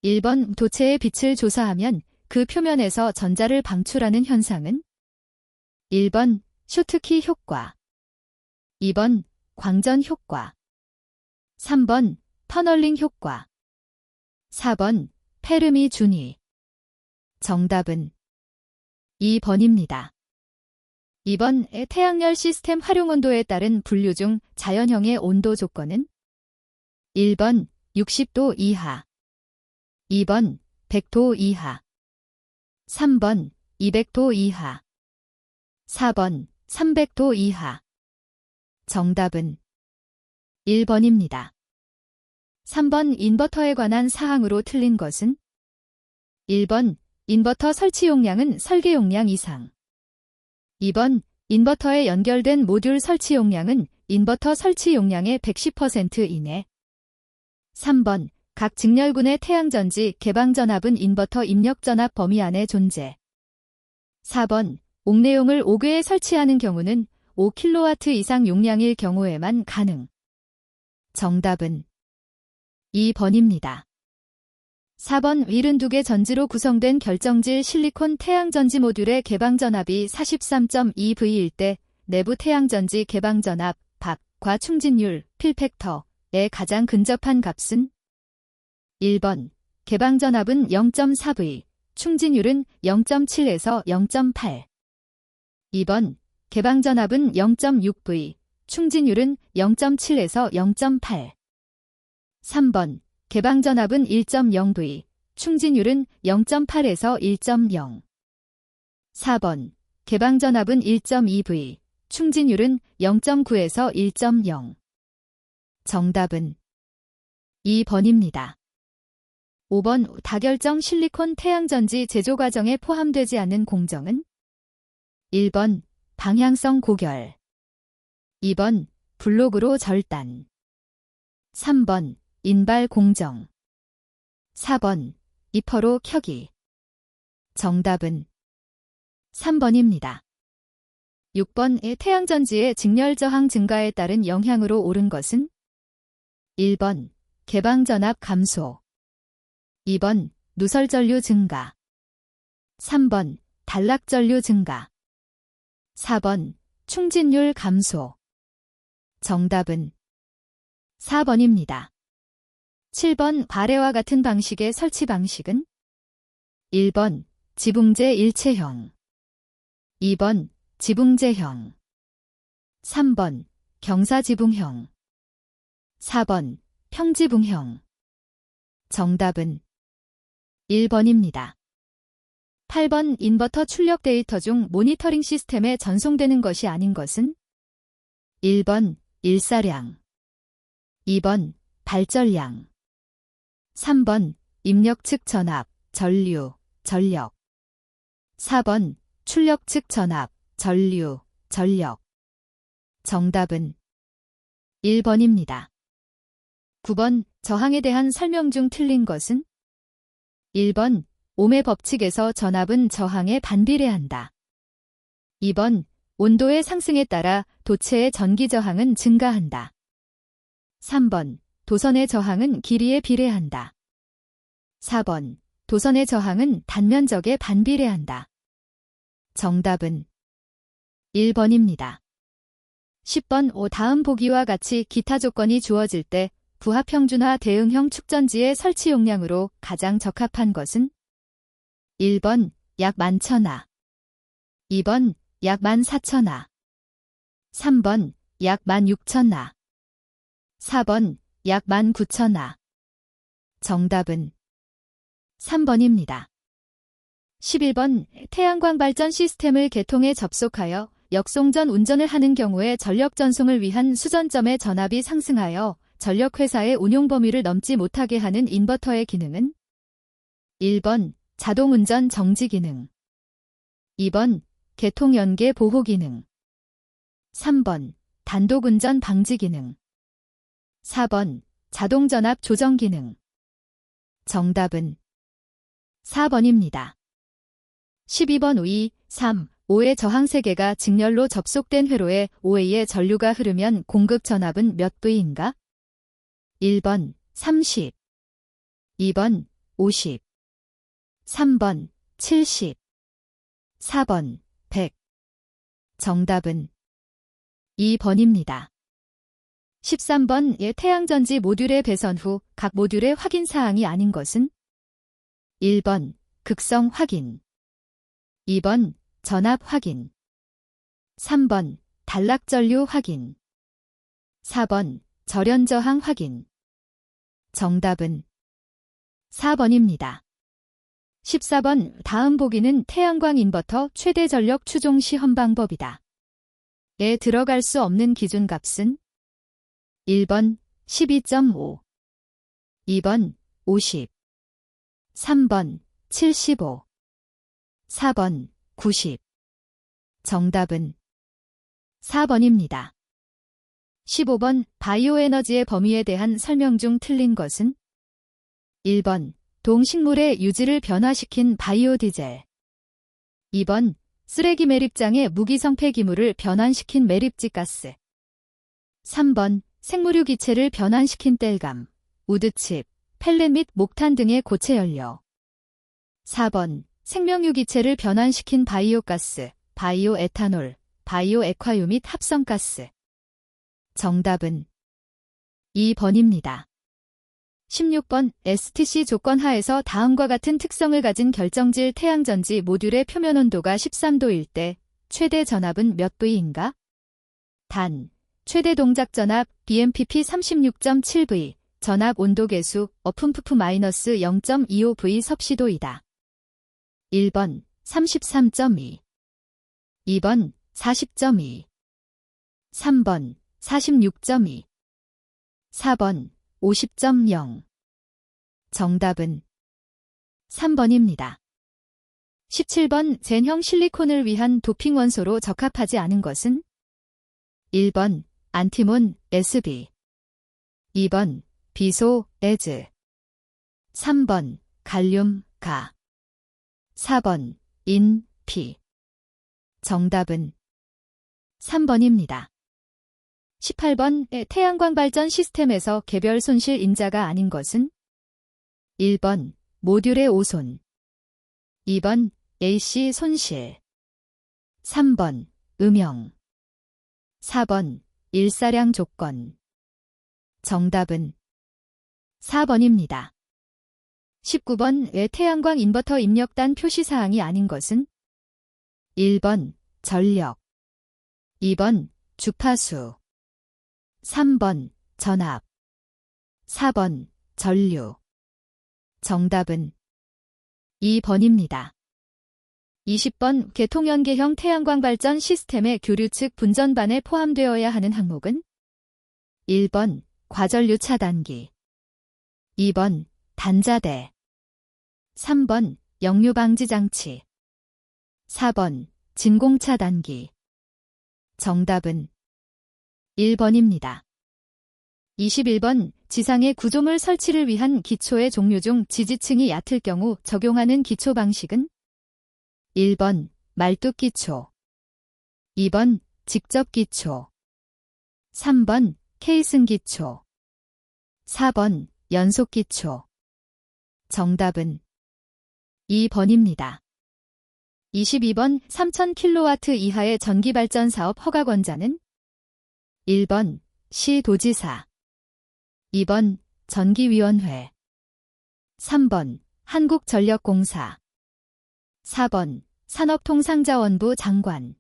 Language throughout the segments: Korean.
1번 도체의 빛을 조사하면 그 표면에서 전자를 방출하는 현상은? 1번 쇼트키 효과, 2번 광전 효과, 3번 터널링 효과, 4번 페르미 준위. 정답은 2번입니다. 2번 태양열 시스템 활용 온도에 따른 분류 중 자연형의 온도 조건은? 1번 60도 이하, 2번 100도 이하, 3번 200도 이하, 4번 300도 이하. 정답은 1번입니다. 3번 인버터에 관한 사항으로 틀린 것은? 1번 인버터 설치 용량은 설계 용량 이상, 2번 인버터에 연결된 모듈 설치 용량은 인버터 설치 용량의 110% 이내, 3번 각 직렬군의 태양전지 개방전압은 인버터 입력전압 범위 안에 존재, 4번 옥내용을 5개에 설치하는 경우는 5kW 이상 용량일 경우에만 가능. 정답은 2번입니다. 4번 72개 전지로 구성된 결정질 실리콘 태양전지 모듈의 개방전압이 43.2V일 때 내부 태양전지 개방전압, 박과 충진율, 필팩터에 가장 근접한 값은? 1번 개방전압은 0.4V, 충진율은 0.7에서 0.8. 2번 개방전압은 0.6V, 충진율은 0.7에서 0.8. 3번 개방전압은 1.0V, 충진율은 0.8에서 1.0. 4번 개방전압은 1.2V, 충진율은 0.9에서 1.0. 정답은 2번입니다. 5번 다결정 실리콘 태양전지 제조 과정에 포함되지 않는 공정은? 1번 방향성 고결, 2번 블록으로 절단, 3번 인발 공정, 4번 이퍼로 켜기. 정답은 3번입니다. 6번 태양전지의 직렬 저항 증가에 따른 영향으로 오른 것은? 1번 개방전압 감소, 2번 누설전류 증가, 3번 단락전류 증가, 4번 충진율 감소. 정답은 4번입니다. 7번 발해와 같은 방식의 설치 방식은? 1번 지붕재 일체형, 2번 지붕재형, 3번 경사지붕형, 4번 평지붕형. 정답은 1번입니다. 8번 인버터 출력 데이터 중 모니터링 시스템에 전송되는 것이 아닌 것은? 1번 일사량, 2번 발전량, 3번 입력 측 전압, 전류, 전력, 4번 출력 측 전압, 전류, 전력. 정답은 1번입니다. 9번 저항에 대한 설명 중 틀린 것은? 1번 옴의 법칙에서 전압은 저항에 반비례한다. 2번 온도의 상승에 따라 도체의 전기 저항은 증가한다. 3번 도선의 저항은 길이에 비례한다. 4번 도선의 저항은 단면적에 반비례한다. 정답은 1번입니다. 10번 다음 보기와 같이 기타 조건이 주어질 때 부하평준화 대응형 축전지의 설치 용량으로 가장 적합한 것은? 1번 약 11,000화, 2번 약 14,000화, 3번 약 16,000화, 4번 약 19,000화. 정답은 3번입니다. 11번 태양광 발전 시스템을 개통에 접속하여 역송전 운전을 하는 경우에 전력 전송을 위한 수전점의 전압이 상승하여 전력회사의 운용 범위를 넘지 못하게 하는 인버터의 기능은? 1번 자동운전 정지 기능, 2번 개통 연계 보호 기능, 3번 단독운전 방지 기능, 4번 자동전압 조정 기능. 정답은 4번입니다. 12번 2, 3, 5의 저항 세개가 직렬로 접속된 회로에 5A의 전류가 흐르면 공급 전압은 몇 V인가? 1번 30, 2번 50, 3번 70, 4번 100. 정답은 2번입니다. 13번의 태양전지 모듈의 배선 후 각 모듈의 확인 사항이 아닌 것은 1번 극성 확인, 2번 전압 확인, 3번 단락 전류 확인, 4번 절연 저항 확인. 정답은 4번입니다. 14번 다음 보기는 태양광 인버터 최대 전력 추종 시험 방법이다. 에 들어갈 수 없는 기준값은 1번 12.5, 2번 50, 3번 75, 4번 90. 정답은 4번입니다. 15번 바이오에너지의 범위에 대한 설명 중 틀린 것은 1번 동식물의 유지를 변화시킨 바이오디젤, 2번 쓰레기 매립장의 무기성폐 기물을 변환시킨 매립지 가스, 3번 생물유 기체를 변환시킨 땔감, 우드칩, 펠렛 및 목탄 등의 고체 연료, 4번 생명유 기체를 변환시킨 바이오가스, 바이오에탄올, 바이오액화유 및 합성가스. 정답은 2번입니다. 16번 STC 조건 하에서 다음과 같은 특성을 가진 결정질 태양전지 모듈의 표면 온도가 13도일 때 최대 전압은 몇 V인가? 단, 최대 동작 전압 BMPP 36.7V, 전압 온도 계수 어품프프 -0.25V 섭씨도이다. 1번 33.2, 2번 40.2, 3번 46.2, 4번 50.0. 정답은 3번입니다. 17번 젠형 실리콘을 위한 도핑 원소로 적합하지 않은 것은 1번 안티몬 SB, 2번 비소 에즈, 3번 갈륨 가, 4번 인 피. 정답은 3번입니다. 18번 태양광 발전 시스템에서 개별 손실 인자가 아닌 것은 1번 모듈의 오손, 2번 AC 손실, 3번 음영, 4번 일사량 조건. 정답은 4번입니다. 19번 태양광 인버터 입력단 표시사항이 아닌 것은 1번 전력, 2번 주파수, 3번 전압, 4번 전류. 정답은 2번입니다. 20번 계통연계형 태양광 발전 시스템의 교류 측 분전반에 포함되어야 하는 항목은 1번 과전류 차단기, 2번 단자대, 3번 역류 방지 장치, 4번 진공 차단기. 정답은 1번입니다. 21번 지상의 구조물 설치를 위한 기초의 종류 중 지지층이 얕을 경우 적용하는 기초 방식은 1번 말뚝 기초, 2번 직접 기초, 3번 케이슨 기초, 4번 연속 기초. 정답은 2번입니다. 22번 3000kW 이하의 전기발전 사업 허가 권자는 1번 시도지사, 2번 전기위원회, 3번 한국전력공사, 4번 산업통상자원부 장관.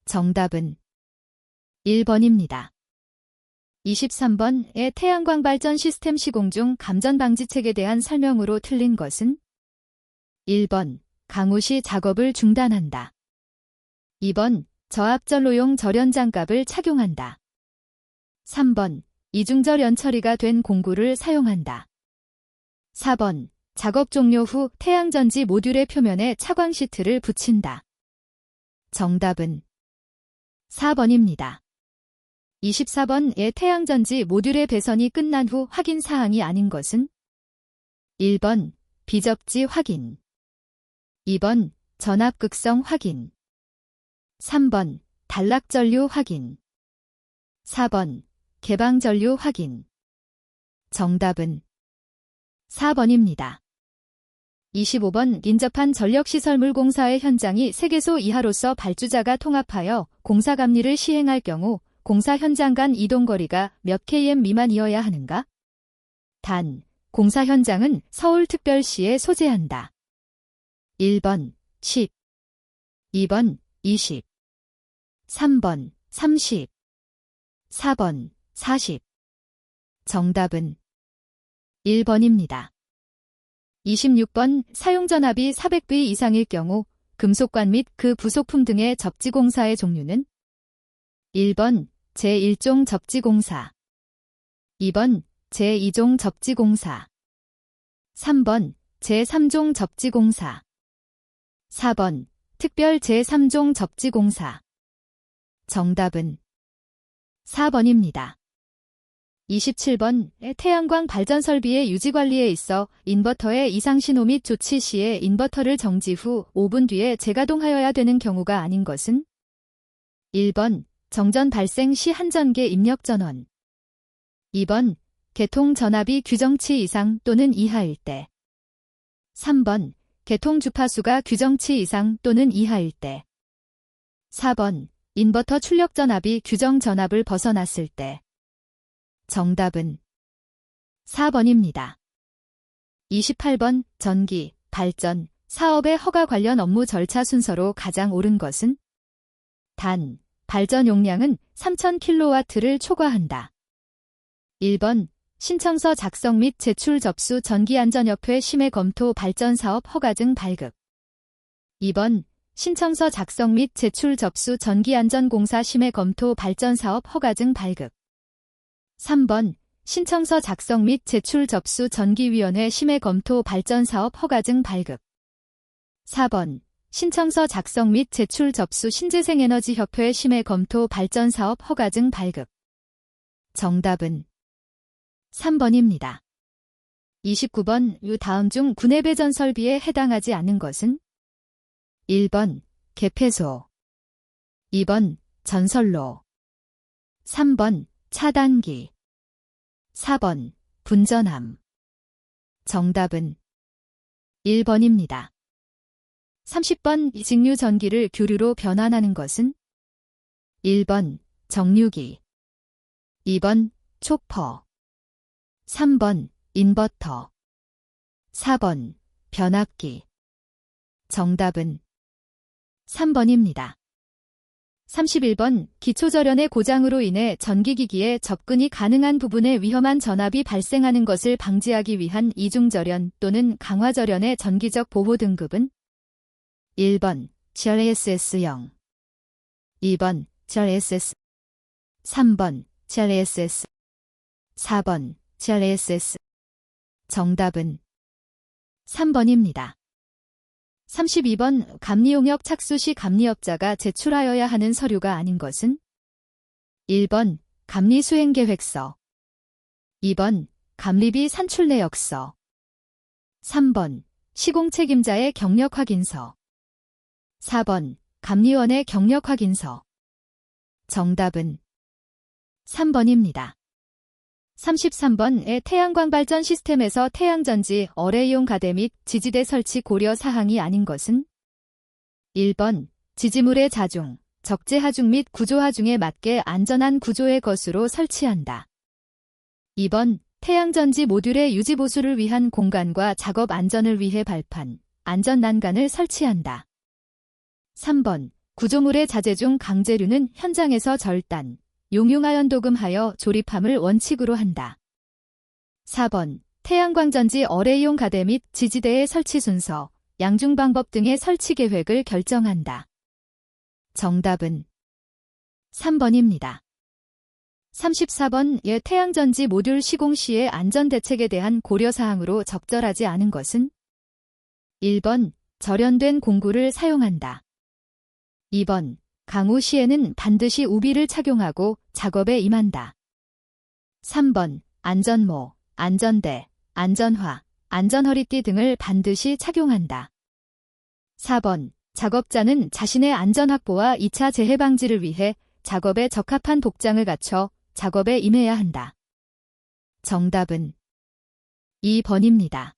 정답은 1번입니다. 23번의 태양광 발전 시스템 시공 중 감전 방지책에 대한 설명으로 틀린 것은 1번 강우시 작업을 중단한다, 2번 저압전로용 절연장갑을 착용한다, 3번 이중절연 처리가 된 공구를 사용한다, 4번 작업 종료 후 태양전지 모듈의 표면에 차광 시트를 붙인다. 정답은 4번입니다. 24번의 태양전지 모듈의 배선이 끝난 후 확인 사항이 아닌 것은 1번 비접지 확인, 2번 전압극성 확인, 3번 단락전류 확인, 4번 개방전류 확인. 정답은 4번입니다. 25번 인접한 전력시설물공사의 현장이 3개소 이하로서 발주자가 통합하여 공사감리를 시행할 경우 공사 현장 간 이동거리가 몇 km 미만이어야 하는가? 단, 공사 현장은 서울특별시에 소재한다. 1번 10, 2번 20, 3번 30, 4번 40. 정답은 1번입니다. 26번 사용전압이 400V 이상일 경우 금속관 및 그 부속품 등의 접지공사의 종류는 1번 제1종 접지공사, 2번 제2종 접지공사, 3번 제3종 접지공사, 4번 특별 제3종 접지공사. 정답은 4번입니다. 27번 태양광 발전 설비의 유지관리에 있어 인버터의 이상신호 및 조치 시에 인버터를 정지 후 5분 뒤에 재가동하여야 되는 경우가 아닌 것은 1번 정전 발생 시 한전계 입력 전원, 2번 개통 전압이 규정치 이상 또는 이하일 때, 3번 개통 주파수가 규정치 이상 또는 이하일 때, 4번 인버터 출력 전압이 규정 전압을 벗어났을 때. 정답은 4번입니다. 28번 전기, 발전, 사업의 허가 관련 업무 절차 순서로 가장 옳은 것은 단, 발전 용량은 3000kW를 초과한다. 1번 신청서 작성 및 제출 접수 전기안전협회 심의 검토 발전사업 허가증 발급. 2번 신청서 작성 및 제출 접수 전기안전공사 심의 검토 발전사업 허가증 발급. 3번 신청서 작성 및 제출 접수 전기위원회 심의 검토 발전사업 허가증 발급. 4번 신청서 작성 및 제출 접수 신재생에너지협회 심의 검토 발전사업 허가증 발급. 정답은 3번입니다. 29번 이 다음 중 구내배전 설비에 해당하지 않는 것은 1번 개폐소, 2번 전선로, 3번 차단기, 4번 분전함. 정답은 1번입니다. 30번 직류 전기를 교류로 변환하는 것은 1번 정류기, 2번 촉퍼, 3번 인버터, 4번 변압기. 정답은 3번입니다. 31번 기초절연의 고장으로 인해 전기기기에 접근이 가능한 부분에 위험한 전압이 발생하는 것을 방지하기 위한 이중절연 또는 강화절연의 전기적 보호 등급은 1번 GRSS0, 2번 GRSS, 3번 GRSS, 4번 GRSS. 정답은 3번입니다. 32번 감리용역 착수 시 감리업자가 제출하여야 하는 서류가 아닌 것은 1번 감리수행계획서, 2번 감리비 산출내역서, 3번 시공책임자의 경력확인서, 4번 감리원의 경력확인서. 정답은 3번입니다. 33번의 태양광 발전 시스템에서 태양전지, 어뢰이용 가대 및 지지대 설치 고려 사항이 아닌 것은 1번 지지물의 자중, 적재 하중 및 구조 하중에 맞게 안전한 구조의 것으로 설치한다. 2번 태양전지 모듈의 유지 보수를 위한 공간과 작업 안전을 위해 발판, 안전 난간을 설치한다. 3번 구조물의 자재 중 강재류는 현장에서 절단, 용융하연 도금하여 조립함을 원칙으로 한다. 4번 태양광전지 어뢰이용 가대 및 지지대의 설치 순서, 양중 방법 등의 설치 계획을 결정한다. 정답은 3번입니다. 34번 태양전지 모듈 시공 시의 안전대책에 대한 고려사항으로 적절하지 않은 것은 1번 절연된 공구를 사용한다. 2번 강우 시에는 반드시 우비를 착용하고 작업에 임한다. 3번 안전모, 안전대, 안전화, 안전허리띠 등을 반드시 착용한다. 4번 작업자는 자신의 안전 확보와 2차 재해 방지를 위해 작업에 적합한 복장을 갖춰 작업에 임해야 한다. 정답은 2번입니다.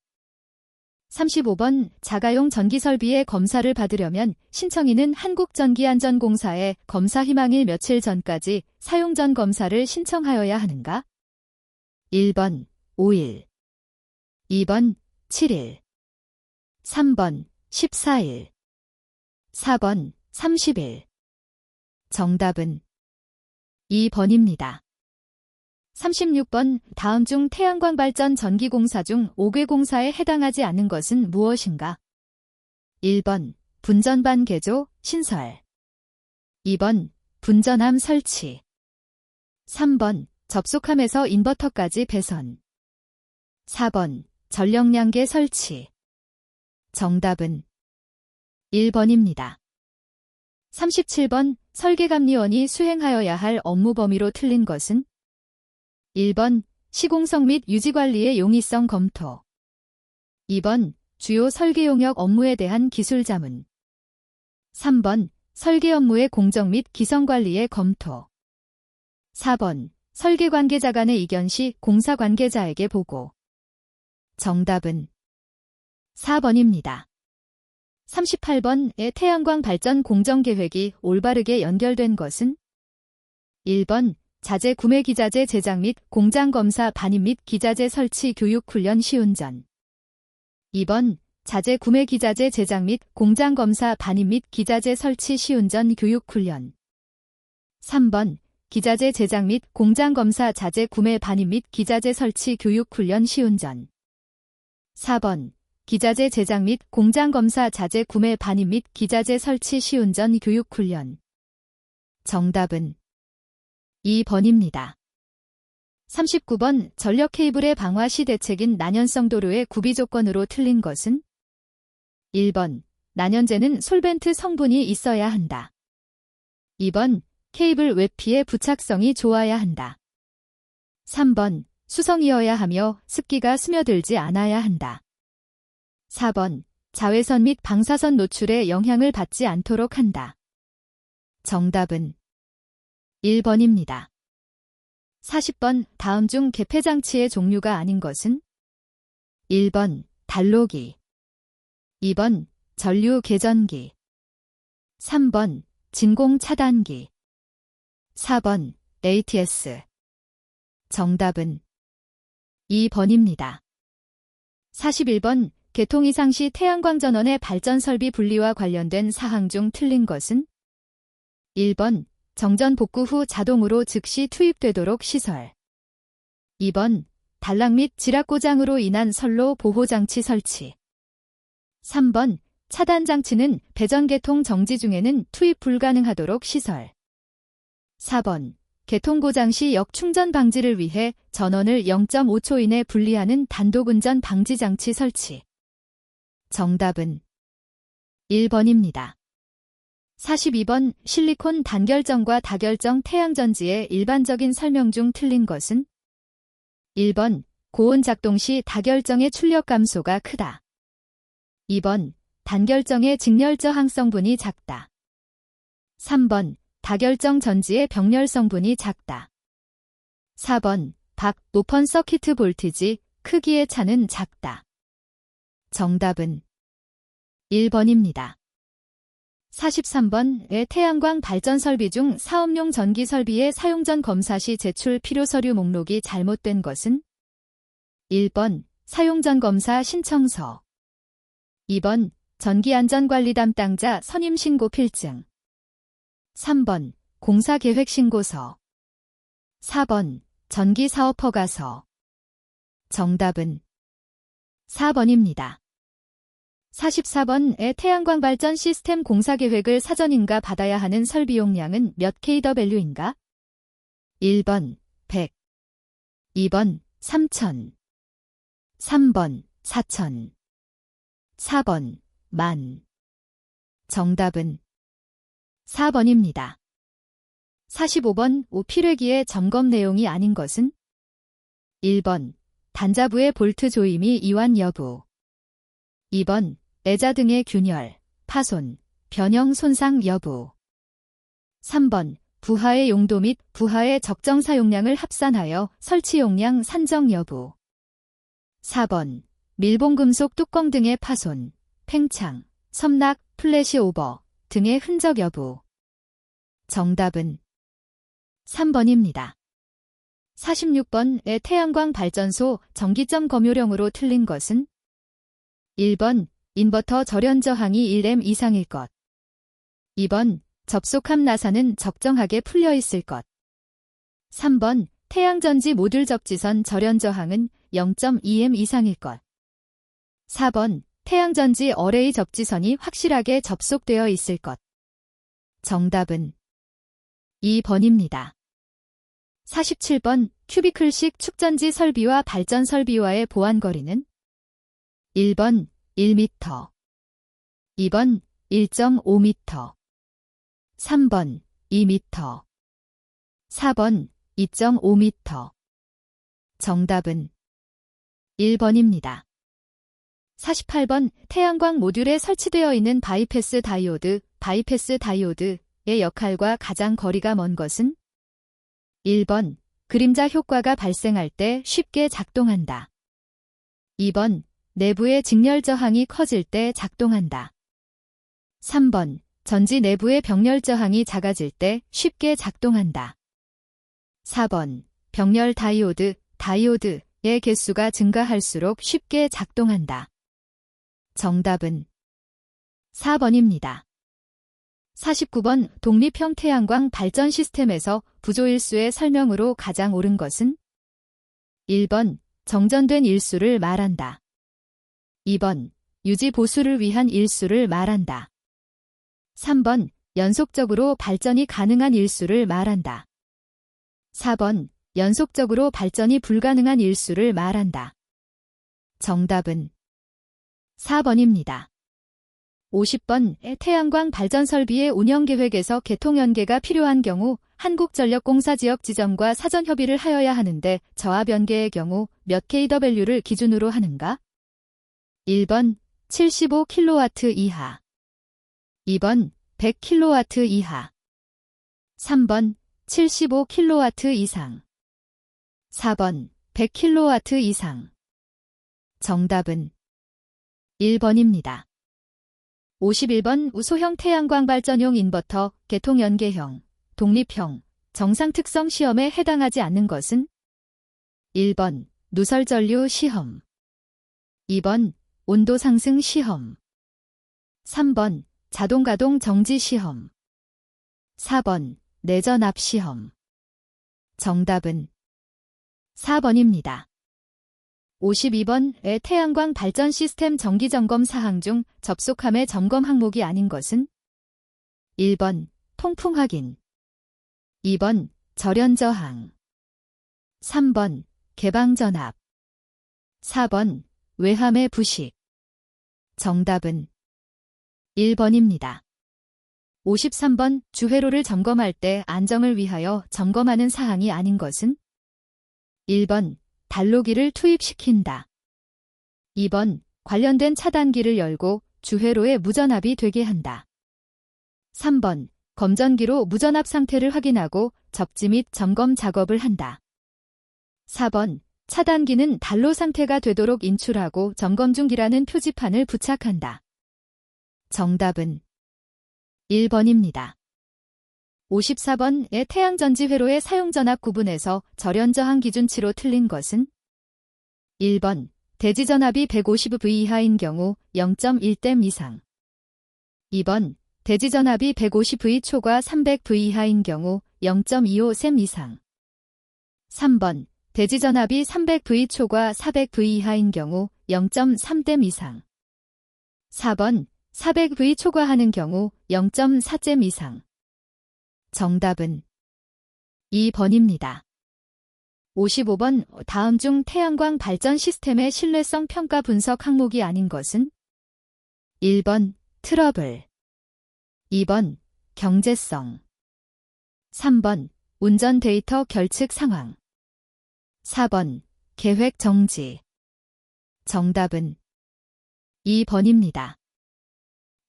35번 자가용 전기설비의 검사를 받으려면 신청인은 한국전기안전공사에 검사 희망일 며칠 전까지 사용 전 검사를 신청하여야 하는가? 1번 5일, 2번 7일, 3번 14일, 4번 30일. 정답은 2번입니다. 36번 다음 중 태양광 발전 전기공사 중 5개 공사에 해당하지 않는 것은 무엇인가? 1번 분전반 개조, 신설, 2번 분전함 설치, 3번 접속함에서 인버터까지 배선, 4번 전력량계 설치. 정답은 1번입니다. 37번 설계감리원이 수행하여야 할 업무 범위로 틀린 것은? 1번 시공성 및 유지관리의 용이성 검토, 2번 주요 설계 용역 업무에 대한 기술 자문, 3번 설계 업무의 공정 및 기성 관리의 검토, 4번 설계 관계자 간의 이견 시 공사 관계자에게 보고. 정답은 4번입니다. 38번의 태양광 발전 공정계획이 올바르게 연결된 것은? 1번 자재 구매 기자재 제작 및 공장 검사 반입 및 기자재 설치 교육 훈련 시운전, 2번 자재 구매 기자재 제작 및 공장 검사 반입 및 기자재 설치 시운전 교육 훈련, 3번 기자재 제작 및 공장 검사 자재 구매 반입 및 기자재 설치 교육 훈련 시운전, 4번 기자재 제작 및 공장 검사 자재 구매 반입 및 기자재 설치 시운전 교육 훈련. 정답은 2번입니다. 39번 전력 케이블의 방화 시 대책인 난연성 도료의 구비 조건으로 틀린 것은? 1번 난연제는 솔벤트 성분이 있어야 한다. 2번 케이블 외피의 부착성이 좋아야 한다. 3번 수성이어야 하며 습기가 스며들지 않아야 한다. 4번 자외선 및 방사선 노출에 영향을 받지 않도록 한다. 정답은 1번입니다. 40번 다음 중 개폐장치의 종류가 아닌 것은? 1번 단로기, 2번 전류 개전기, 3번 진공 차단기, 4번 ATS. 정답은 2번입니다. 41번 개통 이상 시 태양광 전원의 발전 설비 분리와 관련된 사항 중 틀린 것은? 1번 정전 복구 후 자동으로 즉시 투입되도록 시설, 2번 단락 및 지락 고장으로 인한 선로 보호장치 설치, 3번 차단 장치는 배전 개통 정지 중에는 투입 불가능하도록 시설, 4번 개통 고장 시 역충전 방지를 위해 전원을 0.5초 이내 분리하는 단독운전 방지 장치 설치. 정답은 1번입니다. 42번 실리콘 단결정과 다결정 태양전지의 일반적인 설명 중 틀린 것은? 1번 고온 작동 시 다결정의 출력 감소가 크다. 2번 단결정의 직렬 저항성분이 작다. 3번 다결정 전지의 병렬 성분이 작다. 4번 박 오픈 서키트 볼티지 크기의 차는 작다. 정답은 1번입니다. 43번의 태양광 발전 설비 중 사업용 전기 설비의 사용 전 검사 시 제출 필요 서류 목록이 잘못된 것은? 1번 사용 전 검사 신청서, 2번 전기안전관리 담당자 선임 신고 필증, 3번 공사 계획 신고서, 4번 전기 사업 허가서. 정답은 4번입니다. 44번의 태양광 발전 시스템 공사 계획을 사전인가 받아야 하는 설비 용량은 몇 kW인가? 1번 100, 2번 3000, 3번 4000, 4번 10,000. 정답은 4번입니다. 45번 필회기의 점검 내용이 아닌 것은? 1번 단자부의 볼트 조임이 이완 여부, 2번 애자 등의 균열, 파손, 변형 손상 여부, 3번 부하의 용도 및 부하의 적정 사용량을 합산하여 설치 용량 산정 여부, 4번 밀봉금속 뚜껑 등의 파손, 팽창, 섬락, 플래시 오버 등의 흔적 여부. 정답은 3번입니다. 46번의 태양광 발전소 전기점 검요령으로 틀린 것은 1번 인버터 절연 저항이 1A 이상일 것. 2번 접속함 나사는 적정하게 풀려 있을 것. 3번 태양전지 모듈 접지선 절연 저항은 0.2A 이상일 것. 4번 태양전지 어레이 접지선이 확실하게 접속되어 있을 것. 정답은 2번입니다. 47번 큐비클식 축전지 설비와 발전 설비와의 보안 거리는 1번 1m, 2번 1.5m, 3번 2m, 4번 2.5m. 정답은 1번입니다. 48번 태양광 모듈에 설치되어 있는 바이패스 다이오드, 바이패스 다이오드의 역할과 가장 거리가 먼 것은 1번 그림자 효과가 발생할 때 쉽게 작동한다. 2번 내부의 직렬 저항이 커질 때 작동한다. 3번 전지 내부의 병렬 저항이 작아질 때 쉽게 작동한다. 4번 병렬 다이오드, 다이오드의 개수가 증가할수록 쉽게 작동한다. 정답은 4번입니다. 49번 독립형 태양광 발전 시스템에서 부조일수의 설명으로 가장 옳은 것은 1번 정전된 일수를 말한다. 2번 유지 보수를 위한 일수를 말한다. 3번 연속적으로 발전이 가능한 일수를 말한다. 4번 연속적으로 발전이 불가능한 일수를 말한다. 정답은 4번입니다. 50번 태양광 발전 설비의 운영 계획에서 개통 연계가 필요한 경우 한국전력공사 지역 지점과 사전 협의를 하여야 하는데 저압 연계의 경우 몇 kW를 기준으로 하는가? 1번 75kW 이하, 2번 100kW 이하, 3번 75kW 이상, 4번 100kW 이상. 정답은 1번입니다. 51번 우소형 태양광 발전용 인버터 개통 연계형, 독립형, 정상 특성 시험에 해당하지 않는 것은 1번 누설 전류 시험, 2번 온도 상승 시험, 3번 자동 가동 정지 시험, 4번 내전압 시험. 정답은 4번입니다. 52번의 태양광 발전 시스템 정기 점검 사항 중 접속함의 점검 항목이 아닌 것은 1번 통풍 확인, 2번 절연 저항, 3번 개방 전압, 4번 외함의 부식. 정답은 1번입니다. 53번 주회로를 점검할 때 안정을 위하여 점검하는 사항이 아닌 것은 1번 단로기를 투입시킨다. 2번 관련된 차단기를 열고 주회로에 무전압이 되게 한다. 3번 검전기로 무전압 상태를 확인하고 접지 및 점검 작업을 한다. 4번 차단기는 단로 상태가 되도록 인출하고 점검 중이라는 표지판을 부착한다. 정답은 1번입니다. 54번의 태양전지 회로의 사용전압 구분에서 절연저항 기준치로 틀린 것은 1번 대지전압이 150V 이하인 경우 0.1댐 이상, 2번 대지전압이 150V 초과 300V 이하인 경우 0.25셈 이상, 3번 대지전압이 300V 초과 400V 이하인 경우 0.3댐 이상, 4번 400V 초과하는 경우 0.4댐 이상. 정답은 2번입니다. 55번 다음 중 태양광 발전 시스템의 신뢰성 평가 분석 항목이 아닌 것은 1번 트러블, 2번 경제성, 3번 운전 데이터 결측 상황, 4번 계획 정지. 정답은 2번입니다.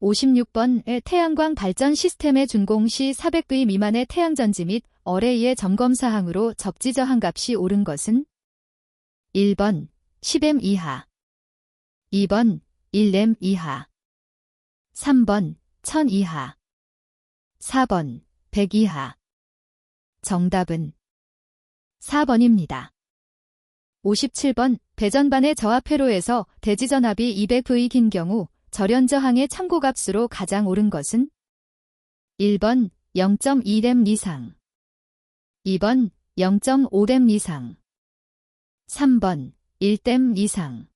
56번의 태양광 발전 시스템의 준공 시 400V 미만의 태양전지 및 어레이의 점검 사항으로 접지 저항 값이 옳은 것은 1번 10A 이하, 2번 1램 이하. 3번 1000 이하. 4번 100 이하. 정답은 4번입니다. 57번 배전반의 저압회로에서 대지전압이 200V인 경우 절연저항의 참고값으로 가장 옳은 것은 1번 0.2램 이상. 2번 0.5램 이상. 3번 1댐 이상.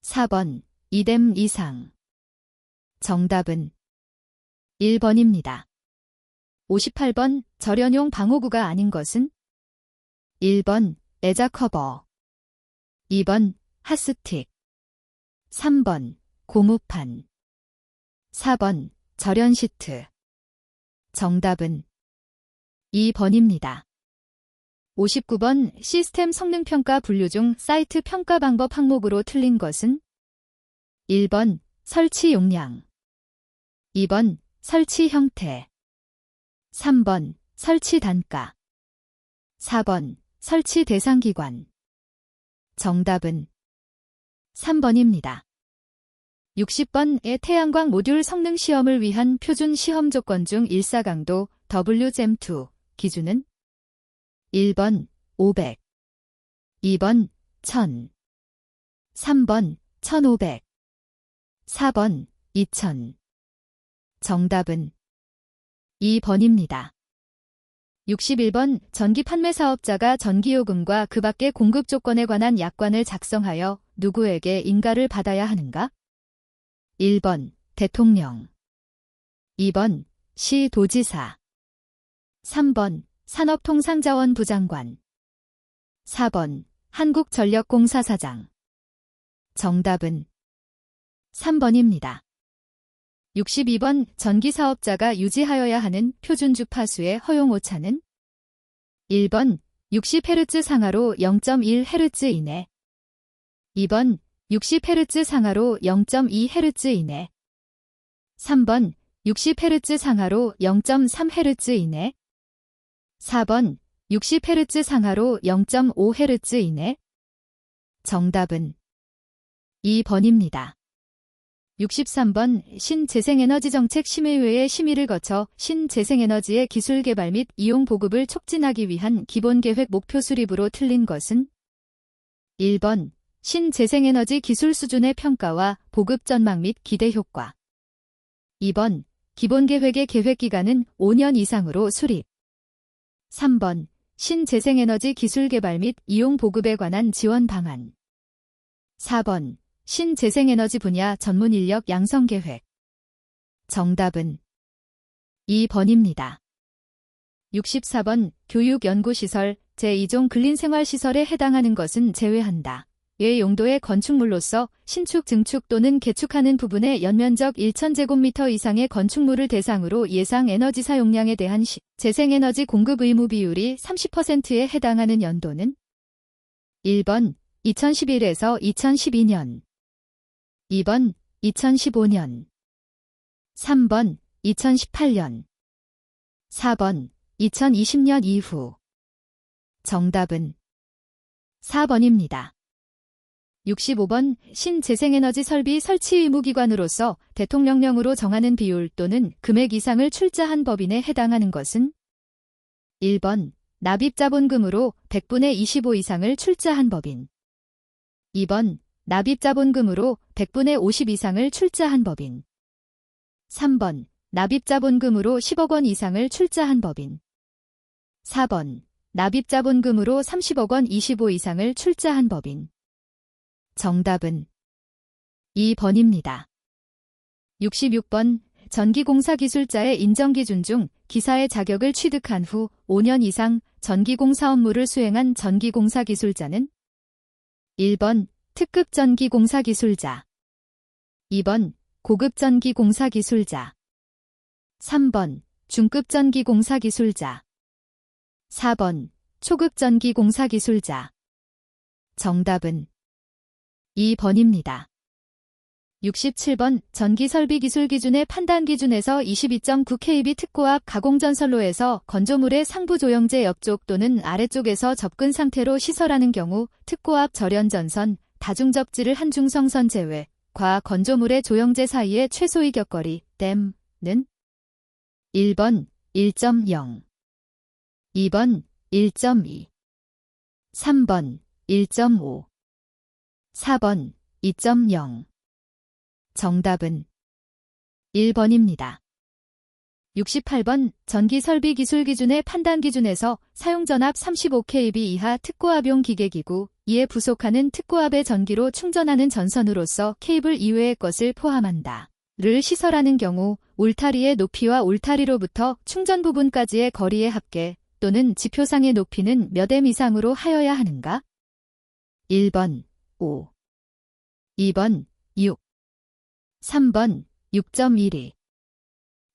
4번 2댐 이상. 정답은 1번입니다. 58번 절연용 방호구가 아닌 것은 1번 레자 커버. 2번 핫스틱. 3번 고무판. 4번 절연 시트. 정답은 2번입니다. 59번 시스템 성능평가 분류 중 사이트 평가 방법 항목으로 틀린 것은 1번 설치 용량. 2번 설치 형태. 3번 설치 단가. 4번 설치 대상 기관. 정답은 3번입니다. 60번의 태양광 모듈 성능 시험을 위한 표준 시험 조건 중 일사강도 WGEM2 기준은 1번 500. 2번 1000. 3번 1500. 4번 2000. 정답은 2번입니다. 61번 전기 판매 사업자가 전기요금과 그 밖의 공급 조건에 관한 약관을 작성하여 누구에게 인가를 받아야 하는가? 1번 대통령. 2번 시도지사. 3번 산업통상자원부 장관. 4번 한국전력공사 사장. 정답은 3번입니다. 62번 전기사업자가 유지하여야 하는 표준 주파수의 허용 오차는 1번 60Hz 상하로 0.1Hz 이내. 2번 60Hz 상하로 0.2Hz 이내. 3번 60Hz 상하로 0.3Hz 이내. 4번 60Hz 상하로 0.5Hz 이내. 정답은 2번입니다. 63번 신재생에너지정책심의회의 심의를 거쳐 신재생에너지의 기술 개발 및 이용 보급을 촉진하기 위한 기본계획 목표 수립으로 틀린 것은 1번 신재생에너지 기술 수준의 평가와 보급 전망 및 기대 효과. 2번 기본계획의 계획기간은 5년 이상으로 수립. 3번 신재생에너지 기술 개발 및 이용 보급에 관한 지원 방안. 4번 신재생에너지 분야 전문 인력 양성 계획. 정답은 2번입니다. 64번 교육연구시설 제2종 근린생활시설에 해당하는 것은 제외한다. 의 용도의 건축물로서 신축, 증축 또는 개축하는 부분의 연면적 1000제곱미터 이상의 건축물을 대상으로 예상 에너지 사용량에 대한 재생에너지 공급 의무 비율이 30%에 해당하는 연도는 1번 2011에서 2012년. 2번 2015년. 3번 2018년. 4번 2020년 이후. 정답은 4번입니다. 65번 신재생에너지 설비 설치 의무기관으로서 대통령령으로 정하는 비율 또는 금액 이상을 출자한 법인에 해당하는 것은 1번 납입자본금으로 100분의 25 이상을 출자한 법인. 2번 납입자본금으로 100분의 50 이상을 출자한 법인. 3번 납입자본금으로 10억 원 이상을 출자한 법인. 4번 납입자본금으로 30억 원 25 이상을 출자한 법인. 정답은 2번입니다. 66번 전기공사 기술자의 인정기준 중 기사의 자격을 취득한 후 5년 이상 전기공사 업무를 수행한 전기공사 기술자는 1번 특급 전기공사 기술자. 2번 고급 전기공사 기술자. 3번 중급 전기공사 기술자. 4번 초급 전기공사 기술자. 정답은 2번입니다. 67번 전기설비기술 기준의 판단 기준에서 22.9kV 특고압 가공전선로에서 건조물의 상부 조영제 옆쪽 또는 아래쪽에서 접근 상태로 시설하는 경우 특고압 절연전선 다중접지를 한 중성선 제외, 과 건조물의 조형제 사이의 최소의 격거리, 댐는 1번 1.0, 2번 1.2, 3번 1.5, 4번 2.0. 정답은 1번입니다. 68번 전기설비 기술 기준의 판단 기준에서 사용전압 35kV 이하 특고압용 기계기구, 이에 부속하는 특고압의 전기로 충전하는 전선으로서 케이블 이외의 것을 포함한다. 를 시설하는 경우 울타리의 높이와 울타리로부터 충전 부분까지의 거리의 합계 또는 지표상의 높이는 몇 m 이상으로 하여야 하는가? 1번 5, 2번 6, 3번 6.12,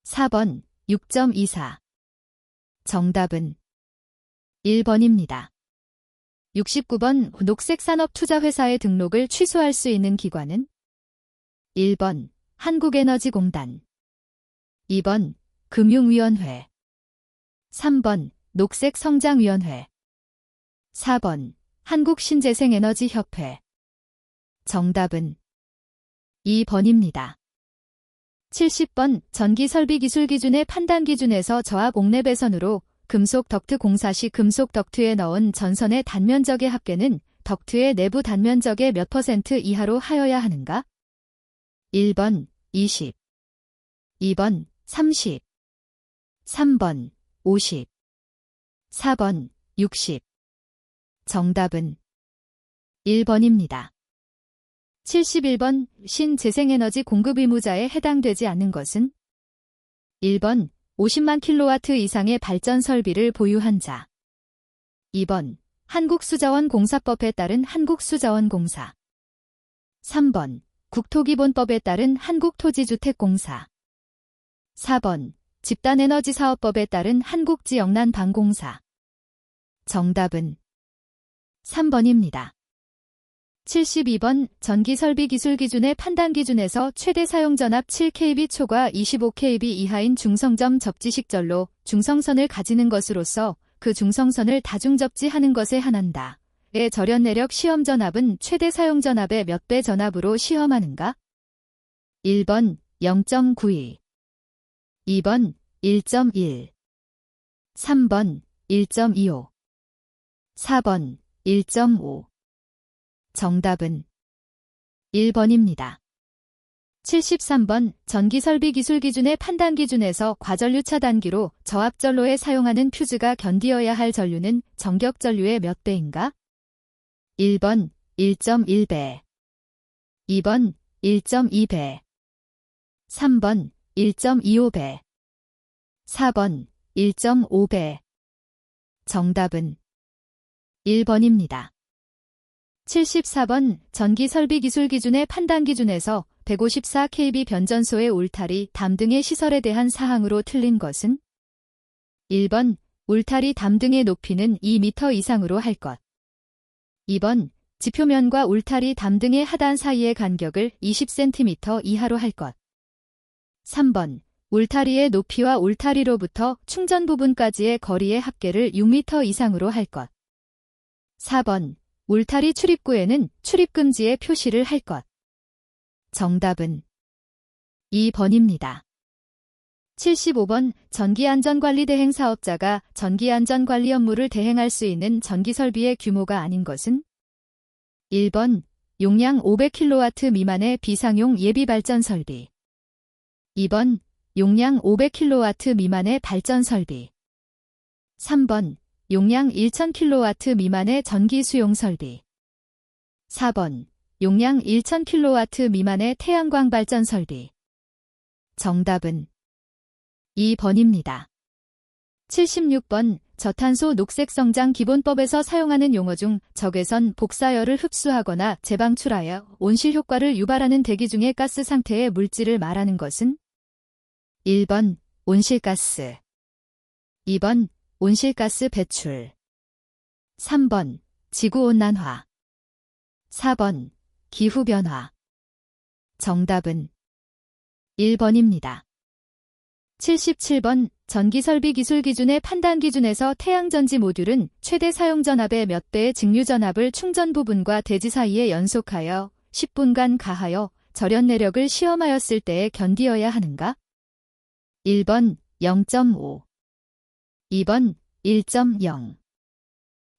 4번 6.24. 정답은 1번입니다. 69번 녹색산업투자회사의 등록을 취소할 수 있는 기관은 1번 한국에너지공단, 2번 금융위원회, 3번 녹색성장위원회, 4번 한국신재생에너지협회. 정답은 2번입니다. 70번 전기설비 기술 기준의 판단 기준에서 저압 옥내 배선으로 금속 덕트 공사 시 금속 덕트에 넣은 전선의 단면적의 합계는 덕트의 내부 단면적의 몇 % 이하로 하여야 하는가? 1번 20, 2번 30, 3번 50, 4번 60. 정답은 1번입니다. 71번 신재생에너지 공급 의무자에 해당되지 않는 것은 1번 50만 킬로와트 이상의 발전 설비를 보유한 자, 2번 한국수자원공사법에 따른 한국수자원공사, 3번 국토기본법에 따른 한국토지주택공사, 4번 집단에너지사업법에 따른 한국지역난방공사. 정답은 3번입니다. 72번 전기설비 기술 기준의 판단 기준에서 최대 사용전압 7kV 초과 25kV 이하인 중성점 접지식전로 중성선을 가지는 것으로서 그 중성선을 다중접지하는 것에 한한다. 의 절연내력 시험전압은 최대 사용전압의 몇 배 전압으로 시험하는가? 1번 0.92, 2번 1.1, 3번 1.25, 4번 1.5. 정답은 1번입니다. 73번 전기설비 기술 기준의 판단 기준에서 과전류차 단기로 저압전로에 사용하는 퓨즈가 견디어야 할 전류는 정격전류의 몇 배인가? 1번 1.1배, 2번 1.2배, 3번 1.25배, 4번 1.5배. 정답은 1번입니다. 74번 전기설비 기술 기준의 판단 기준에서 154kV 변전소의 울타리, 담 등의 시설에 대한 사항으로 틀린 것은 1번 울타리 담 등의 높이는 2m 이상으로 할 것, 2번 지표면과 울타리 담 등의 하단 사이의 간격을 20cm 이하로 할 것, 3번 울타리의 높이와 울타리로부터 충전 부분까지의 거리의 합계를 6m 이상으로 할 것, 4번 울타리 출입구에는 출입금지의 표시를 할 것. 정답은 2번입니다. 75번 전기안전관리 대행 사업자가 전기안전관리 업무를 대행할 수 있는 전기설비의 규모가 아닌 것은 1번 용량 500kW 미만의 비상용 예비발전설비, 2번 용량 500kW 미만의 발전설비, 3번 용량 1000kW 미만의 전기 수용 설비, 4번 용량 1000kW 미만의 태양광 발전 설비. 정답은 2번입니다. 76번 저탄소 녹색성장 기본법에서 사용하는 용어 중 적외선 복사열을 흡수하거나 재방출하여 온실 효과를 유발하는 대기 중의 가스 상태의 물질을 말하는 것은 1번 온실가스, 2번 온실가스 배출, 3번 지구온난화, 4번 기후변화. 정답은 1번입니다. 77번 전기설비 기술 기준의 판단 기준에서 태양전지 모듈은 최대 사용전압의 몇 배의 직류전압을 충전 부분과 대지 사이에 연속하여 10분간 가하여 절연 내력을 시험하였을 때에 견디어야 하는가? 1번 0.5 2번 1.0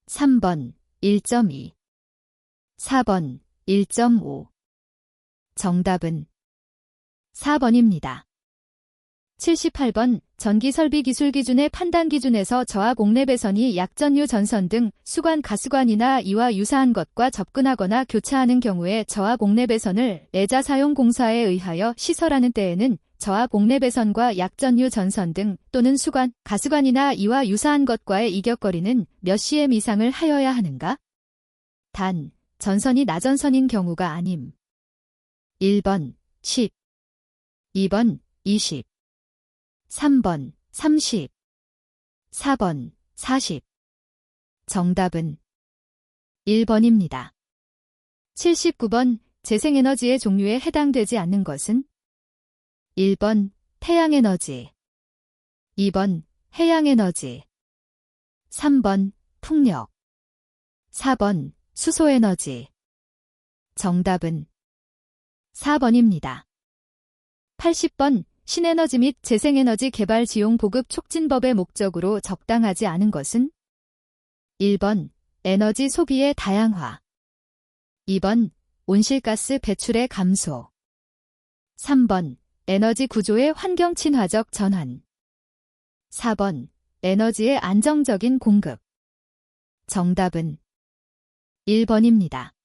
3번 1.2 4번 1.5 정답은 4번입니다. 78번 전기설비 기술 기준의 판단 기준에서 저압 옥내 배선이 약전류 전선 등 수관 가스관이나 이와 유사한 것과 접근하거나 교차하는 경우에 저압 옥내 배선을 내자 사용 공사에 의하여 시설하는 때에는 저압 옥내 배선과 약전류 전선 등 또는 수관, 가스관이나 이와 유사한 것과의 이격거리는 몇 cm 이상을 하여야 하는가? 단, 전선이 나전선인 경우가 아님. 1번 10 2번 20 3번 30 4번 40 정답은 1번입니다. 79번 재생에너지의 종류에 해당되지 않는 것은 1번 태양에너지 2번 해양에너지 3번 풍력 4번 수소에너지 정답은 4번입니다. 80번 신에너지 및 재생에너지 개발 지용 보급 촉진법의 목적으로 적당하지 않은 것은 1번 에너지 소비의 다양화 2번 온실가스 배출의 감소 3번 에너지 구조의 환경 친화적 전환 4번 에너지의 안정적인 공급 정답은 1번입니다.